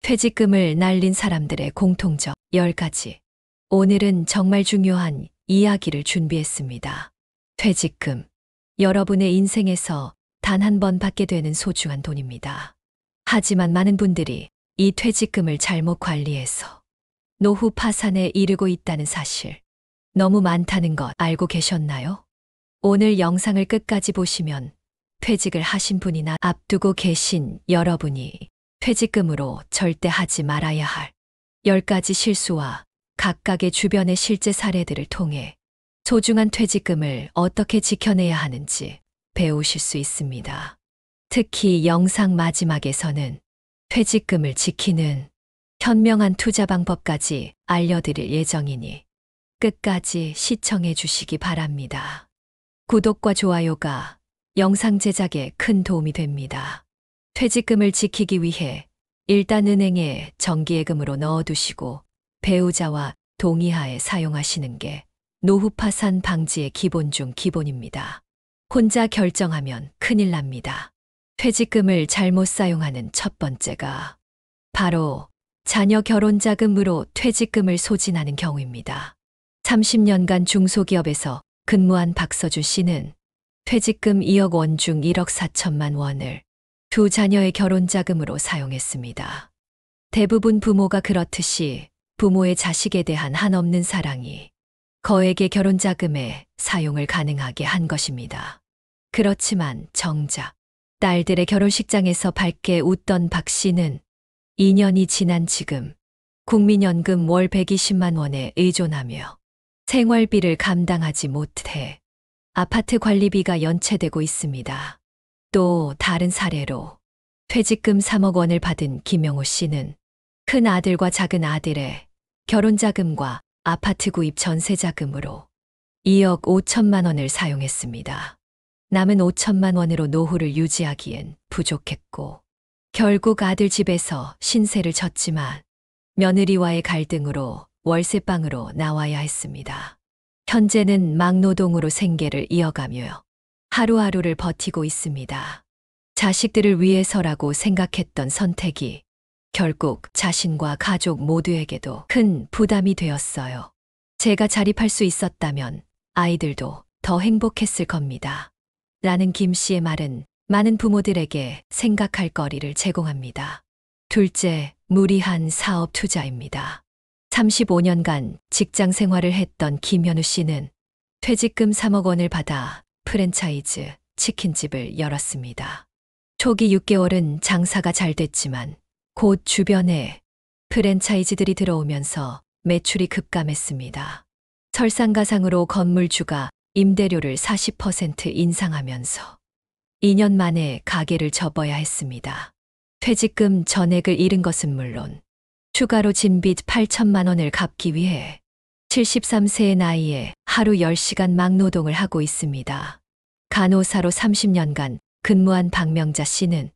퇴직금을 날린 사람들의 공통점 10가지. 오늘은 정말 중요한 이야기를 준비했습니다. 퇴직금. 여러분의 인생에서 단 한 번 받게 되는 소중한 돈입니다. 하지만 많은 분들이 이 퇴직금을 잘못 관리해서 노후 파산에 이르고 있다는 사실, 너무 많다는 것 알고 계셨나요? 오늘 영상을 끝까지 보시면 퇴직을 하신 분이나 앞두고 계신 여러분이 퇴직금으로 절대 하지 말아야 할 10가지 실수와 각각의 주변의 실제 사례들을 통해 소중한 퇴직금을 어떻게 지켜내야 하는지 배우실 수 있습니다. 특히 영상 마지막에서는 퇴직금을 지키는 현명한 투자 방법까지 알려드릴 예정이니 끝까지 시청해 주시기 바랍니다. 구독과 좋아요가 영상 제작에 큰 도움이 됩니다. 퇴직금을 지키기 위해 일단 은행에 정기예금으로 넣어두시고 배우자와 동의하에 사용하시는 게 노후 파산 방지의 기본 중 기본입니다. 혼자 결정하면 큰일 납니다. 퇴직금을 잘못 사용하는 첫 번째가 바로 자녀 결혼 자금으로 퇴직금을 소진하는 경우입니다. 30년간 중소기업에서 근무한 박서준 씨는 퇴직금 2억 원 중 1억 4천만 원을 두 자녀의 결혼 자금으로 사용했습니다. 대부분 부모가 그렇듯이 부모의 자식에 대한 한없는 사랑이 거액의 결혼 자금에 사용을 가능하게 한 것입니다. 그렇지만 정작 딸들의 결혼식장에서 밝게 웃던 박 씨는 2년이 지난 지금 국민연금 월 120만 원에 의존하며 생활비를 감당하지 못해 아파트 관리비가 연체되고 있습니다. 또 다른 사례로 퇴직금 3억 원을 받은 김영호 씨는 큰 아들과 작은 아들의 결혼자금과 아파트 구입 전세자금으로 2억 5천만 원을 사용했습니다. 남은 5천만 원으로 노후를 유지하기엔 부족했고 결국 아들 집에서 신세를 졌지만 며느리와의 갈등으로 월세방으로 나와야 했습니다. 현재는 막노동으로 생계를 이어가며 하루하루를 버티고 있습니다. 자식들을 위해서라고 생각했던 선택이 결국 자신과 가족 모두에게도 큰 부담이 되었어요. 제가 자립할 수 있었다면 아이들도 더 행복했을 겁니다. 라는 김 씨의 말은 많은 부모들에게 생각할 거리를 제공합니다. 둘째, 무리한 사업 투자입니다. 35년간 직장 생활을 했던 김현우 씨는 퇴직금 3억 원을 받아 프랜차이즈 치킨집을 열었습니다. 초기 6개월은 장사가 잘 됐지만 곧 주변에 프랜차이즈들이 들어오면서 매출이 급감했습니다. 설상가상으로 건물주가 임대료를 40% 인상하면서 2년 만에 가게를 접어야 했습니다. 퇴직금 전액을 잃은 것은 물론 추가로 진 빚 8천만 원을 갚기 위해 73세의 나이에 하루 10시간 막노동을 하고 있습니다. 간호사로 30년간 근무한 박명자 씨는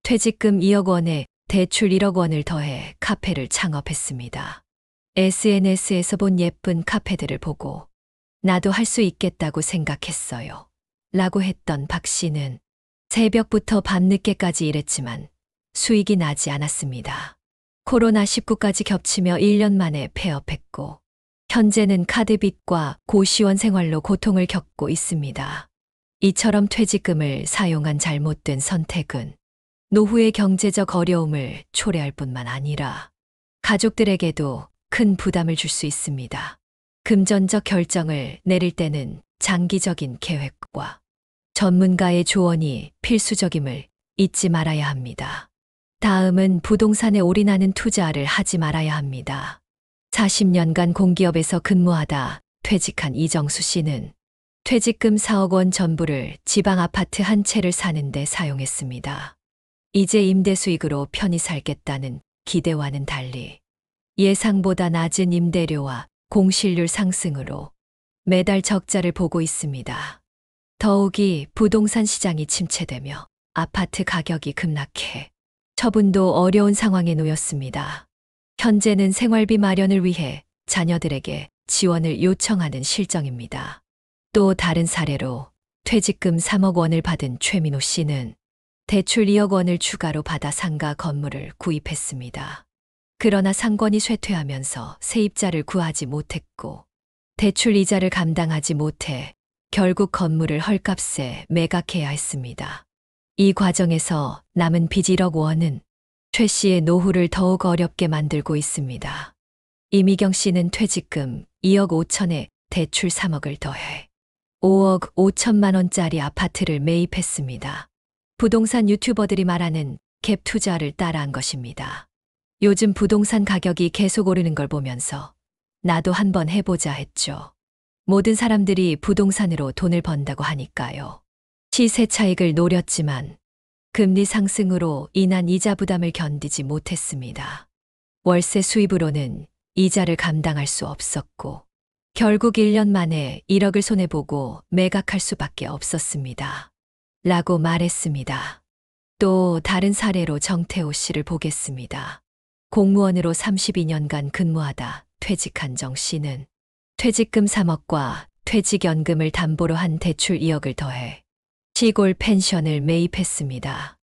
퇴직금 2억 원에 대출 1억 원을 더해 카페를 창업했습니다. SNS에서 본 예쁜 카페들을 보고 나도 할 수 있겠다고 생각했어요. 라고 했던 박 씨는 새벽부터 밤늦게까지 일했지만 수익이 나지 않았습니다. 코로나19까지 겹치며 1년 만에 폐업했고 현재는 카드빚과 고시원 생활로 고통을 겪고 있습니다. 이처럼 퇴직금을 사용한 잘못된 선택은 노후의 경제적 어려움을 초래할 뿐만 아니라 가족들에게도 큰 부담을 줄 수 있습니다. 금전적 결정을 내릴 때는 장기적인 계획과 전문가의 조언이 필수적임을 잊지 말아야 합니다. 다음은 부동산에 올인하는 투자를 하지 말아야 합니다. 40년간 공기업에서 근무하다 퇴직한 이정수 씨는 퇴직금 4억 원 전부를 지방 아파트 한 채를 사는 데 사용했습니다. 이제 임대 수익으로 편히 살겠다는 기대와는 달리 예상보다 낮은 임대료와 공실률 상승으로 매달 적자를 보고 있습니다. 더욱이 부동산 시장이 침체되며 아파트 가격이 급락해 처분도 어려운 상황에 놓였습니다. 현재는 생활비 마련을 위해 자녀들에게 지원을 요청하는 실정입니다. 또 다른 사례로 퇴직금 3억 원을 받은 최민호 씨는 대출 2억 원을 추가로 받아 상가 건물을 구입했습니다. 그러나 상권이 쇠퇴하면서 세입자를 구하지 못했고 대출 이자를 감당하지 못해 결국 건물을 헐값에 매각해야 했습니다. 이 과정에서 남은 빚 1억 원은 최 씨의 노후를 더욱 어렵게 만들고 있습니다. 이미경 씨는 퇴직금 2억 5천에 대출 3억을 더해 5억 5천만 원짜리 아파트를 매입했습니다. 부동산 유튜버들이 말하는 갭 투자를 따라한 것입니다. 요즘 부동산 가격이 계속 오르는 걸 보면서 나도 한번 해보자 했죠. 모든 사람들이 부동산으로 돈을 번다고 하니까요. 시세 차익을 노렸지만 금리 상승으로 인한 이자 부담을 견디지 못했습니다. 월세 수입으로는 이자를 감당할 수 없었고 결국 1년 만에 1억을 손해보고 매각할 수밖에 없었습니다. 라고 말했습니다. 또 다른 사례로 정태호 씨를 보겠습니다. 공무원으로 32년간 근무하다 퇴직한 정 씨는 퇴직금 3억과 퇴직연금을 담보로 한 대출 2억을 더해 시골 펜션을 매입했습니다.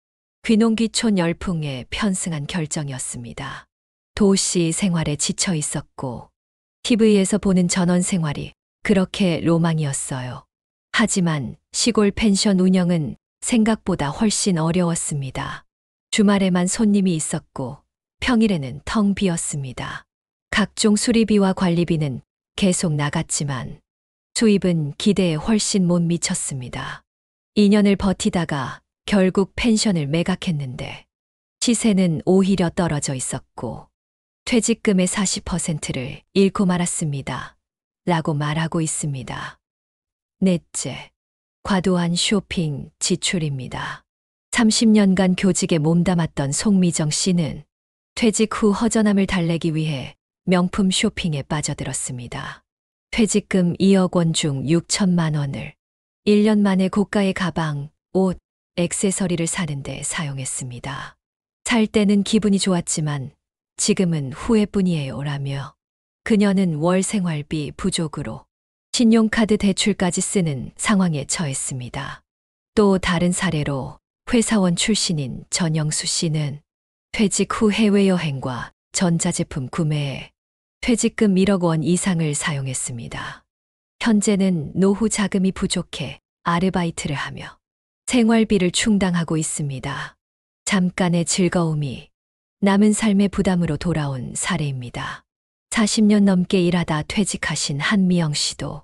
귀농귀촌 열풍에 편승한 결정이었습니다. 도시 생활에 지쳐 있었고 TV에서 보는 전원 생활이 그렇게 로망이었어요. 하지만 시골 펜션 운영은 생각보다 훨씬 어려웠습니다. 주말에만 손님이 있었고 평일에는 텅 비었습니다. 각종 수리비와 관리비는 계속 나갔지만 수입은 기대에 훨씬 못 미쳤습니다. 2년을 버티다가 결국 펜션을 매각했는데 시세는 오히려 떨어져 있었고 퇴직금의 40%를 잃고 말았습니다. 라고 말하고 있습니다. 넷째, 과도한 쇼핑 지출입니다. 30년간 교직에 몸담았던 송미정 씨는 퇴직 후 허전함을 달래기 위해 명품 쇼핑에 빠져들었습니다. 퇴직금 2억 원 중 6천만 원을 1년 만에 고가의 가방, 옷, 액세서리를 사는데 사용했습니다. 살 때는 기분이 좋았지만 지금은 후회뿐이에요 라며 그녀는 월 생활비 부족으로 신용카드 대출까지 쓰는 상황에 처했습니다. 또 다른 사례로 회사원 출신인 전영수 씨는 퇴직 후 해외여행과 전자제품 구매에 퇴직금 1억 원 이상을 사용했습니다. 현재는 노후 자금이 부족해 아르바이트를 하며 생활비를 충당하고 있습니다. 잠깐의 즐거움이 남은 삶의 부담으로 돌아온 사례입니다. 40년 넘게 일하다 퇴직하신 한미영 씨도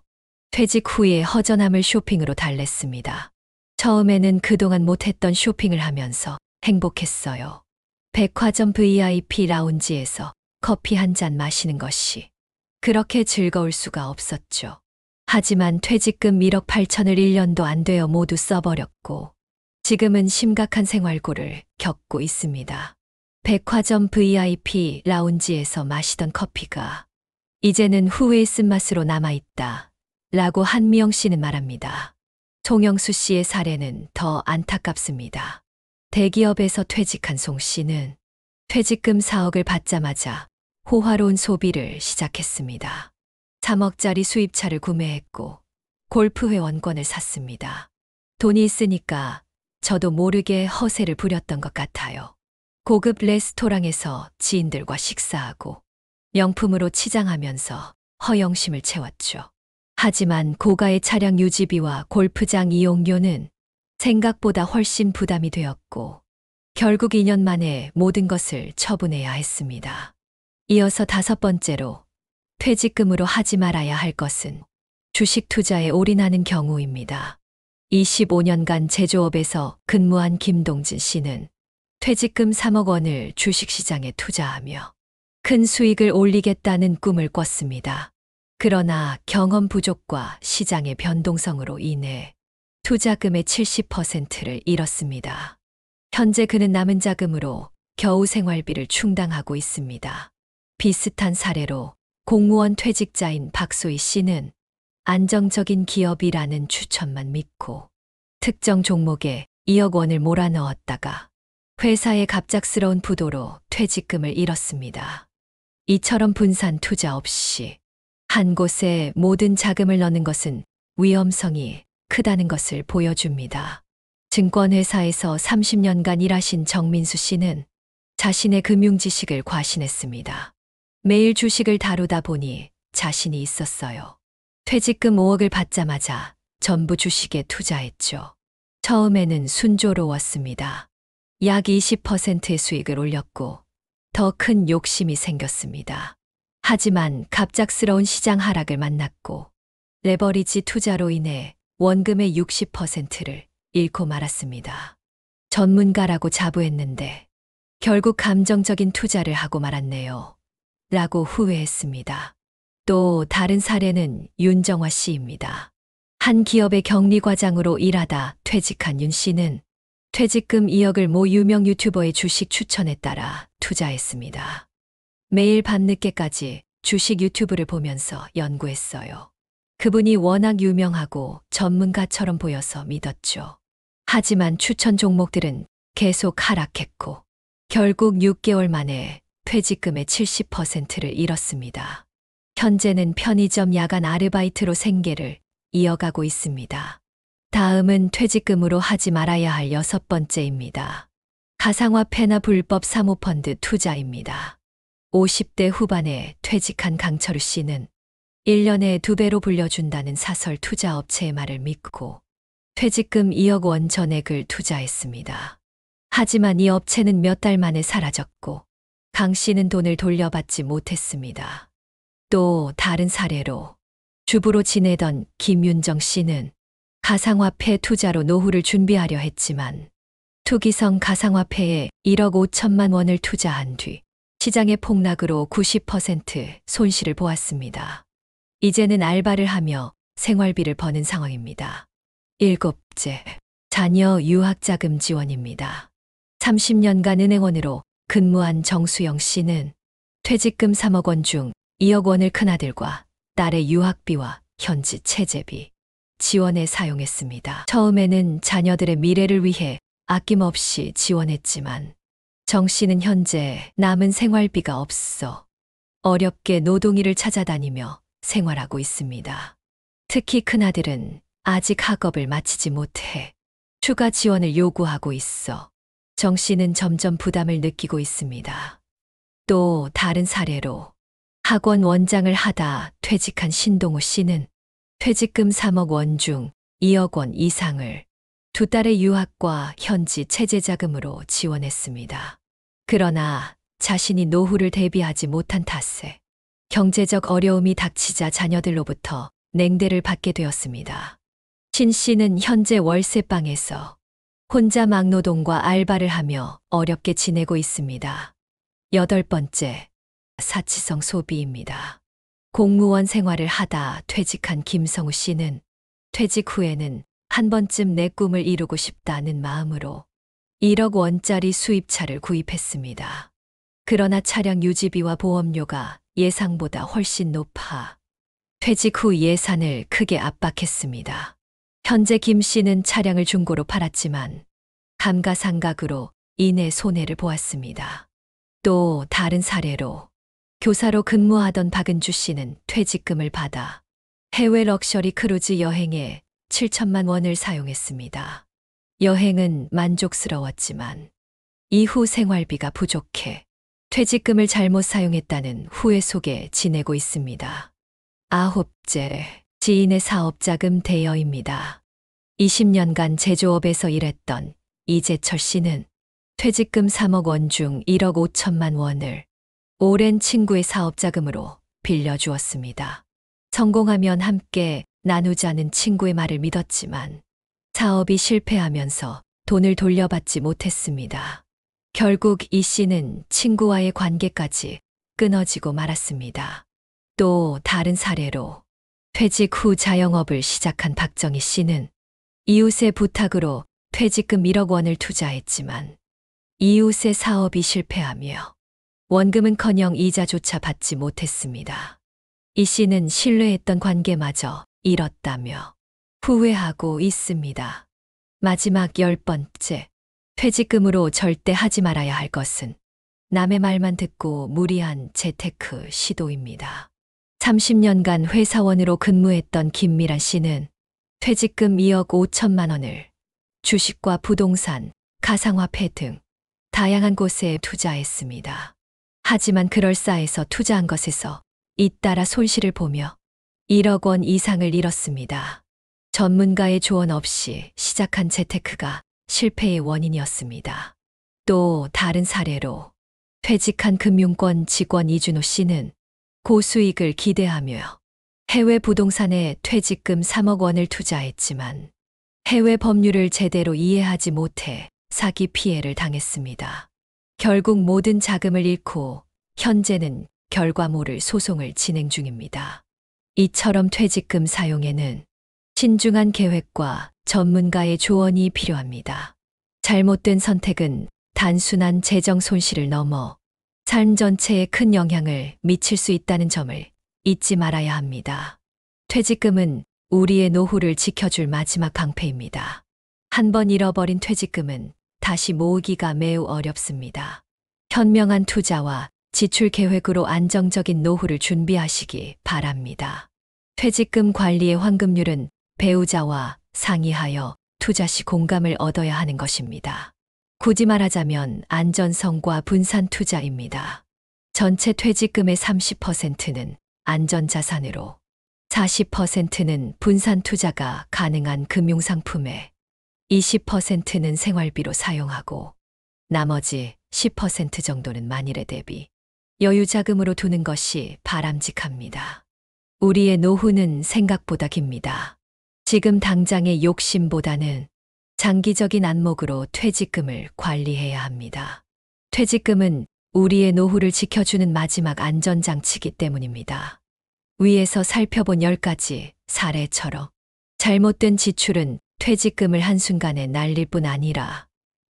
퇴직 후에 허전함을 쇼핑으로 달랬습니다. 처음에는 그동안 못했던 쇼핑을 하면서 행복했어요. 백화점 VIP 라운지에서 커피 한 잔 마시는 것이 그렇게 즐거울 수가 없었죠. 하지만 퇴직금 1억 8천을 1년도 안 되어 모두 써버렸고 지금은 심각한 생활고를 겪고 있습니다. 백화점 VIP 라운지에서 마시던 커피가 이제는 후회의 쓴맛으로 남아있다 라고 한미영 씨는 말합니다. 송영수 씨의 사례는 더 안타깝습니다. 대기업에서 퇴직한 송 씨는 퇴직금 4억을 받자마자 호화로운 소비를 시작했습니다. 3억짜리 수입차를 구매했고 골프 회원권을 샀습니다. 돈이 있으니까 저도 모르게 허세를 부렸던 것 같아요. 고급 레스토랑에서 지인들과 식사하고 명품으로 치장하면서 허영심을 채웠죠. 하지만 고가의 차량 유지비와 골프장 이용료는 생각보다 훨씬 부담이 되었고 결국 2년 만에 모든 것을 처분해야 했습니다. 이어서 5번째로 퇴직금으로 하지 말아야 할 것은 주식 투자에 올인하는 경우입니다. 25년간 제조업에서 근무한 김동진 씨는 퇴직금 3억 원을 주식시장에 투자하며 큰 수익을 올리겠다는 꿈을 꿨습니다. 그러나 경험 부족과 시장의 변동성으로 인해 투자금의 70%를 잃었습니다. 현재 그는 남은 자금으로 겨우 생활비를 충당하고 있습니다. 비슷한 사례로 공무원 퇴직자인 박소희 씨는 안정적인 기업이라는 추천만 믿고 특정 종목에 2억 원을 몰아넣었다가 회사의 갑작스러운 부도로 퇴직금을 잃었습니다. 이처럼 분산 투자 없이 한 곳에 모든 자금을 넣는 것은 위험성이 크다는 것을 보여줍니다. 증권회사에서 30년간 일하신 정민수 씨는 자신의 금융 지식을 과신했습니다. 매일 주식을 다루다 보니 자신이 있었어요. 퇴직금 5억을 받자마자 전부 주식에 투자했죠. 처음에는 순조로웠습니다. 약 20%의 수익을 올렸고 더 큰 욕심이 생겼습니다. 하지만 갑작스러운 시장 하락을 만났고 레버리지 투자로 인해 원금의 60%를 잃고 말았습니다. 전문가라고 자부했는데 결국 감정적인 투자를 하고 말았네요. 라고 후회했습니다. 또 다른 사례는 윤정화 씨입니다. 한 기업의 격리과장으로 일하다 퇴직한 윤 씨는 퇴직금 2억을 모 유명 유튜버의 주식 추천에 따라 투자했습니다. 매일 밤늦게까지 주식 유튜브를 보면서 연구했어요. 그분이 워낙 유명하고 전문가처럼 보여서 믿었죠. 하지만 추천 종목들은 계속 하락했고 결국 6개월 만에 퇴직금의 70%를 잃었습니다. 현재는 편의점 야간 아르바이트로 생계를 이어가고 있습니다. 다음은 퇴직금으로 하지 말아야 할 6번째입니다. 가상화폐나 불법 사모펀드 투자입니다. 50대 후반에 퇴직한 강철우 씨는 1년에 2배로 불려준다는 사설 투자업체의 말을 믿고 퇴직금 2억 원 전액을 투자했습니다. 하지만 이 업체는 몇 달 만에 사라졌고 강 씨는 돈을 돌려받지 못했습니다. 또 다른 사례로 주부로 지내던 김윤정 씨는 가상화폐 투자로 노후를 준비하려 했지만 투기성 가상화폐에 1억 5천만 원을 투자한 뒤 시장의 폭락으로 90% 손실을 보았습니다. 이제는 알바를 하며 생활비를 버는 상황입니다. 7째, 자녀 유학자금 지원입니다. 30년간 은행원으로 근무한 정수영 씨는 퇴직금 3억 원 중 2억 원을 큰아들과 딸의 유학비와 현지 체재비, 지원에 사용했습니다. 처음에는 자녀들의 미래를 위해 아낌없이 지원했지만 정 씨는 현재 남은 생활비가 없어 어렵게 노동일을 찾아다니며 생활하고 있습니다. 특히 큰아들은 아직 학업을 마치지 못해 추가 지원을 요구하고 있어 정 씨는 점점 부담을 느끼고 있습니다. 또 다른 사례로 학원 원장을 하다 퇴직한 신동우 씨는 퇴직금 3억 원 중 2억 원 이상을 두 딸의 유학과 현지 체제 자금으로 지원했습니다. 그러나 자신이 노후를 대비하지 못한 탓에 경제적 어려움이 닥치자 자녀들로부터 냉대를 받게 되었습니다. 신 씨는 현재 월세방에서 혼자 막노동과 알바를 하며 어렵게 지내고 있습니다. 8번째, 사치성 소비입니다. 공무원 생활을 하다 퇴직한 김성우 씨는 퇴직 후에는 한 번쯤 내 꿈을 이루고 싶다는 마음으로 1억 원짜리 수입차를 구입했습니다. 그러나 차량 유지비와 보험료가 예상보다 훨씬 높아 퇴직 후 예산을 크게 압박했습니다. 현재 김 씨는 차량을 중고로 팔았지만 감가상각으로 인해 손해를 보았습니다. 또 다른 사례로 교사로 근무하던 박은주 씨는 퇴직금을 받아 해외 럭셔리 크루즈 여행에 7천만 원을 사용했습니다. 여행은 만족스러웠지만 이후 생활비가 부족해 퇴직금을 잘못 사용했다는 후회 속에 지내고 있습니다. 9째, 지인의 사업자금 대여입니다. 20년간 제조업에서 일했던 이재철 씨는 퇴직금 3억 원 중 1억 5천만 원을 오랜 친구의 사업자금으로 빌려주었습니다. 성공하면 함께 나누자는 친구의 말을 믿었지만 사업이 실패하면서 돈을 돌려받지 못했습니다. 결국 이 씨는 친구와의 관계까지 끊어지고 말았습니다. 또 다른 사례로 퇴직 후 자영업을 시작한 박정희 씨는 이웃의 부탁으로 퇴직금 1억 원을 투자했지만 이웃의 사업이 실패하며 원금은커녕 이자조차 받지 못했습니다. 이 씨는 신뢰했던 관계마저 잃었다며 후회하고 있습니다. 마지막 10번째, 퇴직금으로 절대 하지 말아야 할 것은 남의 말만 듣고 무리한 재테크 시도입니다. 30년간 회사원으로 근무했던 김미란 씨는 퇴직금 2억 5천만 원을 주식과 부동산, 가상화폐 등 다양한 곳에 투자했습니다. 하지만 그럴싸해서 투자한 것에서 잇따라 손실을 보며 1억 원 이상을 잃었습니다. 전문가의 조언 없이 시작한 재테크가 실패의 원인이었습니다. 또 다른 사례로 퇴직한 금융권 직원 이준호 씨는 고수익을 기대하며 해외 부동산에 퇴직금 3억 원을 투자했지만 해외 법률을 제대로 이해하지 못해 사기 피해를 당했습니다. 결국 모든 자금을 잃고 현재는 결과모를 소송을 진행 중입니다. 이처럼 퇴직금 사용에는 신중한 계획과 전문가의 조언이 필요합니다. 잘못된 선택은 단순한 재정 손실을 넘어 삶 전체에 큰 영향을 미칠 수 있다는 점을 잊지 말아야 합니다. 퇴직금은 우리의 노후를 지켜줄 마지막 방패입니다. 한번 잃어버린 퇴직금은 다시 모으기가 매우 어렵습니다. 현명한 투자와 지출 계획으로 안정적인 노후를 준비하시기 바랍니다. 퇴직금 관리의 황금률은 배우자와 상의하여 투자 시 공감을 얻어야 하는 것입니다. 굳이 말하자면 안전성과 분산 투자입니다. 전체 퇴직금의 30%는 안전자산으로 40%는 분산 투자가 가능한 금융상품에 20%는 생활비로 사용하고 나머지 10% 정도는 만일에 대비 여유자금으로 두는 것이 바람직합니다. 우리의 노후는 생각보다 깁니다. 지금 당장의 욕심보다는 장기적인 안목으로 퇴직금을 관리해야 합니다. 퇴직금은 우리의 노후를 지켜주는 마지막 안전장치이기 때문입니다. 위에서 살펴본 10가지 사례처럼 잘못된 지출은 퇴직금을 한순간에 날릴 뿐 아니라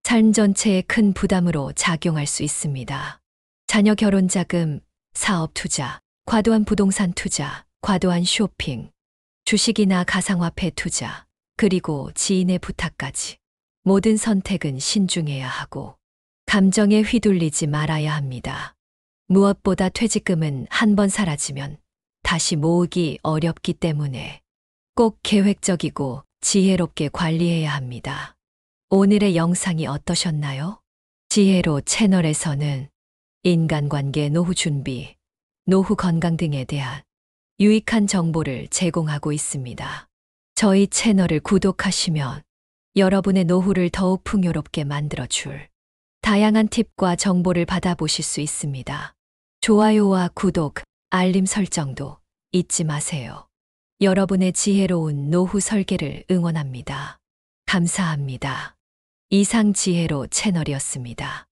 삶 전체에 큰 부담으로 작용할 수 있습니다. 자녀 결혼 자금, 사업 투자, 과도한 부동산 투자, 과도한 쇼핑, 주식이나 가상화폐 투자, 그리고 지인의 부탁까지 모든 선택은 신중해야 하고 감정에 휘둘리지 말아야 합니다. 무엇보다 퇴직금은 한번 사라지면 다시 모으기 어렵기 때문에 꼭 계획적이고 지혜롭게 관리해야 합니다. 오늘의 영상이 어떠셨나요? 지혜로 채널에서는 인간관계 노후 준비, 노후 건강 등에 대한 유익한 정보를 제공하고 있습니다. 저희 채널을 구독하시면 여러분의 노후를 더욱 풍요롭게 만들어줄 다양한 팁과 정보를 받아보실 수 있습니다. 좋아요와 구독, 알림 설정도 잊지 마세요. 여러분의 지혜로운 노후 설계를 응원합니다. 감사합니다. 이상 지혜로 채널이었습니다.